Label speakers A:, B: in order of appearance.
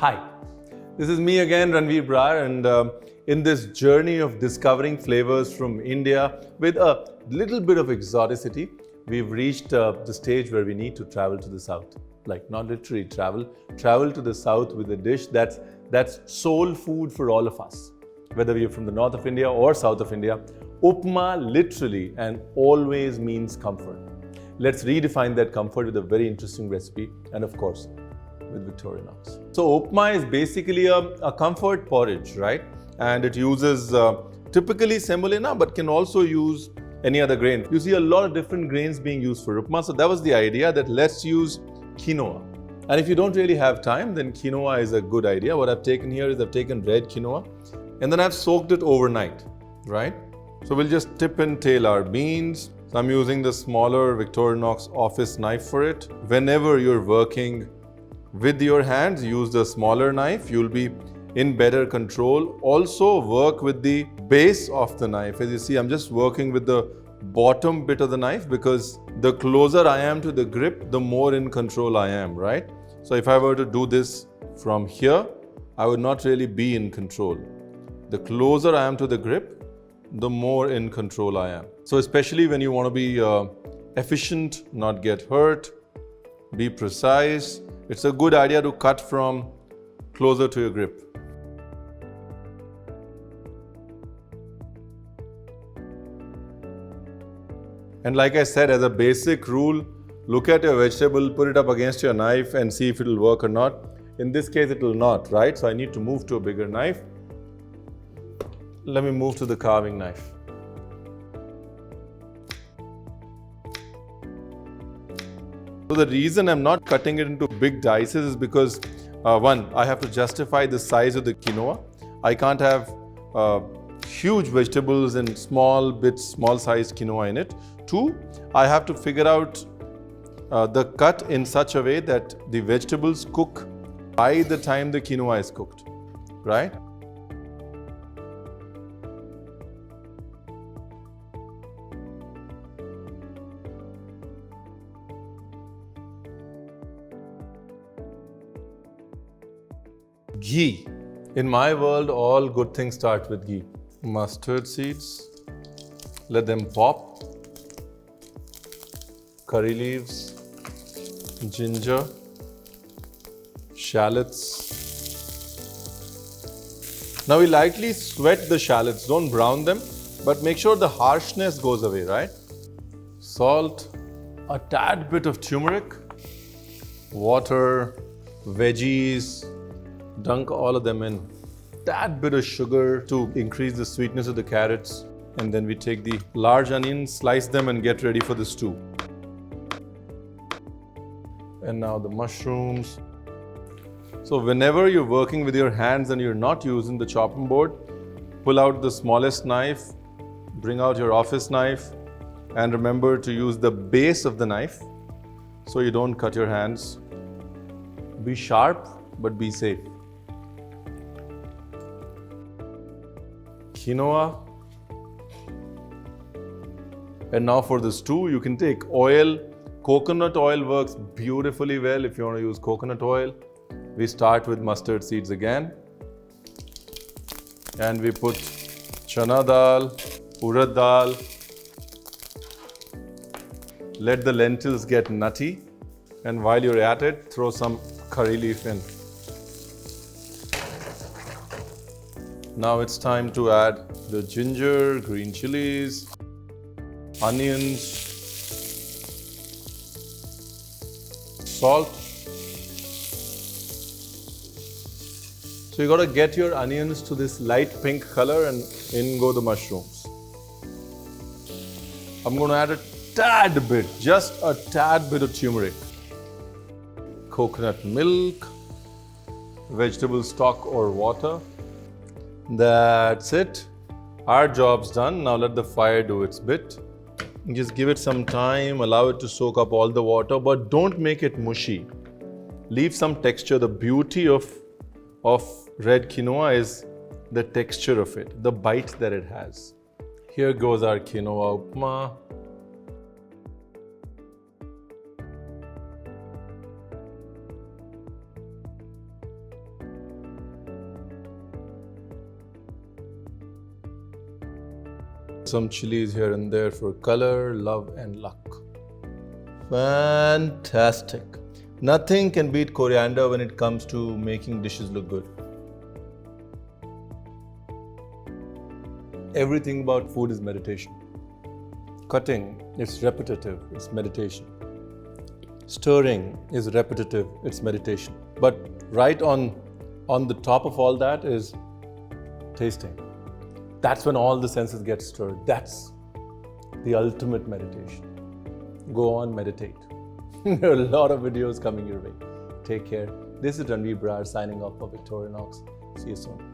A: Hi, this is me again, Ranveer Brar, and in this journey of discovering flavors from India with a little bit of exoticity, we've reached the stage where we need to travel to the south. Like, not literally travel to the south with a dish that's soul food for all of us. Whether we are from the north of India or south of India, Upma literally and always means comfort. Let's redefine that comfort with a very interesting recipe and, of course, with Victorinox. So Upma is basically a comfort porridge, right? And it uses typically semolina, but can also use any other grain. You see a lot of different grains being used for Upma. So that was the idea, that let's use quinoa. And if you don't really have time, then quinoa is a good idea. What I've taken here is I've taken red quinoa and then I've soaked it overnight, right? So we'll just tip and tail our beans. So I'm using the smaller Victorinox office knife for it. Whenever you're working with your hands, use the smaller knife. You'll be in better control. Also work with the base of the knife. As you see, I'm just working with the bottom bit of the knife because the closer I am to the grip, the more in control I am, right? So if I were to do this from here, I would not really be in control. The closer I am to the grip, the more in control I am. So especially when you want to be efficient, not get hurt, be precise, it's a good idea to cut from closer to your grip. And like I said, as a basic rule, look at your vegetable, put it up against your knife and see if it will work or not. In this case, it will not, right? So I need to move to a bigger knife. Let me move to the carving knife. So the reason I'm not cutting it into big dices is because one, I have to justify the size of the quinoa. I can't have huge vegetables and small sized quinoa in it. Two, I have to figure out the cut in such a way that the vegetables cook by the time the quinoa is cooked, right? Ghee. In my world, all good things start with ghee. Mustard seeds, let them pop. Curry leaves, ginger, shallots. Now we lightly sweat the shallots, don't brown them, but make sure the harshness goes away, right? Salt, a tad bit of turmeric, water, veggies, dunk all of them in. Tad bit of sugar to increase the sweetness of the carrots. And then we take the large onions, slice them and get ready for the stew. And now the mushrooms. So whenever you're working with your hands and you're not using the chopping board, pull out the smallest knife, bring out your office knife, and remember to use the base of the knife so you don't cut your hands. Be sharp, but be safe. Quinoa. And now for the stew, you can take oil. Coconut oil works beautifully well if you want to use coconut oil. We start with mustard seeds again. And we put chana dal, urad dal. Let the lentils get nutty. And while you're at it, throw some curry leaf in. Now it's time to add the ginger, green chilies, onions, salt. So you got to get your onions to this light pink color and in go the mushrooms. I'm going to add a tad bit, just a tad bit of turmeric. Coconut milk, vegetable stock or water. That's it. Our job's done. Now let the fire do its bit. Just give it some time, allow it to soak up all the water, but don't make it mushy. Leave some texture. The beauty of red quinoa is the texture of it, the bite that it has. Here goes our quinoa upma. some chilies here and there for color, love and luck. Fantastic. Nothing can beat coriander when it comes to making dishes look good. Everything about food is meditation. Cutting, it's repetitive, it's meditation. Stirring is repetitive, it's meditation. But right on the top of all that is tasting. That's when all the senses get stirred. That's the ultimate meditation. Go on, meditate. There are a lot of videos coming your way. Take care. This is Ranveer Brar signing off for Victorinox. See you soon.